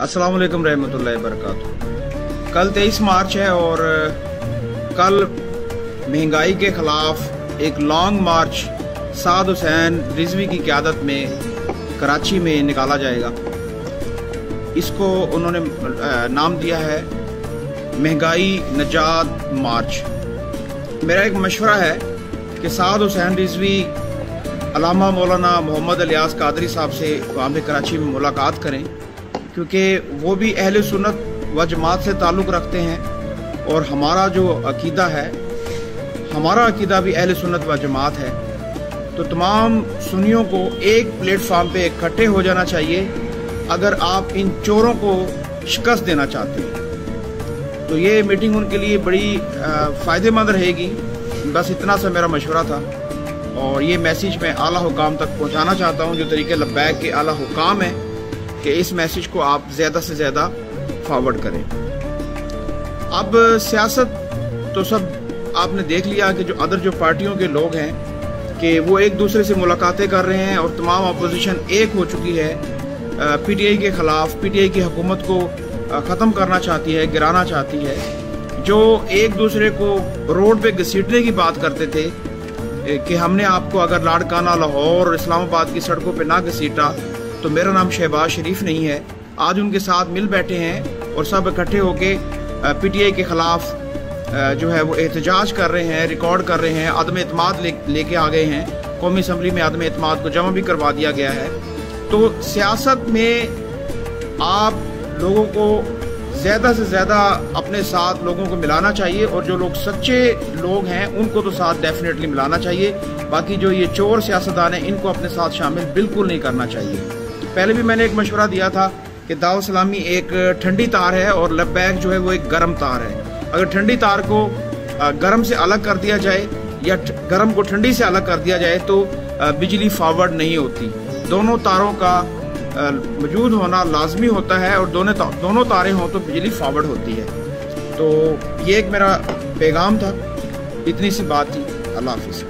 अस्सलाम वालेकुम रहमतुल्लाहि बरकातुहू। कल 23 मार्च है और कल महंगाई के ख़िलाफ़ एक लॉन्ग मार्च साद हुसैन रिजवी की क़यादत में कराची में निकाला जाएगा। इसको उन्होंने नाम दिया है महंगाई नजात मार्च। मेरा एक मशवरा है कि साद हुसैन रिजवी अल्लामा मौलाना मोहम्मद इलियास कादरी साहब से वहाँ पे कराची में मुलाकात करें, क्योंकि वो भी अहले सुन्नत व जमात से ताल्लुक़ रखते हैं और हमारा जो अकीदा है, हमारा अकीदा भी अहले सुन्नत व जमात है। तो तमाम सुन्नियों को एक प्लेटफार्म पे इकट्ठे हो जाना चाहिए अगर आप इन चोरों को शिकस्त देना चाहते हैं। तो ये मीटिंग उनके लिए बड़ी फ़ायदेमंद रहेगी। बस इतना सा मेरा मशवरा था और ये मैसेज मैं आला हुकाम तक पहुंचाना चाहता हूं, जो तरीके लब्बैक के आला हुकाम है कि इस मैसेज को आप ज़्यादा से ज़्यादा फॉरवर्ड करें। अब सियासत तो सब आपने देख लिया कि जो अदर जो पार्टियों के लोग हैं कि वो एक दूसरे से मुलाकातें कर रहे हैं और तमाम अपोजिशन एक हो चुकी है पीटीआई के ख़िलाफ़। पीटीआई की हुकूमत को ख़त्म करना चाहती है, गिराना चाहती है। जो एक दूसरे को रोड पे घसीटने की बात करते थे कि हमने आपको अगर लाड़काना, लाहौर और इस्लामाबाद की सड़कों पे ना घसीटा तो मेरा नाम शहबाज शरीफ नहीं है। आज उनके साथ मिल बैठे हैं और सब इकट्ठे होके पीटीआई के ख़िलाफ़ जो है वो एहतजाज कर रहे हैं, रिकॉर्ड कर रहे हैं, अदम एतमाद लेके आ गए हैं। कौमी असम्बली में अदम एतमाद को जमा भी करवा दिया गया है। तो सियासत में आप लोगों को ज़्यादा से ज़्यादा अपने साथ लोगों को मिलाना चाहिए और जो लोग सच्चे लोग हैं उनको तो साथ डेफिनेटली मिलाना चाहिए। बाकी जो ये चोर सियासतदान हैं इनको अपने साथ शामिल बिल्कुल नहीं करना चाहिए। पहले भी मैंने एक मशवरा दिया था कि दावत सलामी एक ठंडी तार है और लब्बैक जो है वो एक गर्म तार है। अगर ठंडी तार को गर्म से अलग कर दिया जाए या गर्म को ठंडी से अलग कर दिया जाए तो बिजली फॉरवर्ड नहीं होती। दोनों तारों का मौजूद होना लाजमी होता है और दोनों तारें हों तो बिजली फॉरवर्ड होती है। तो ये एक मेरा पैगाम था, इतनी सी बात थी। अल्लाह हाफिज़।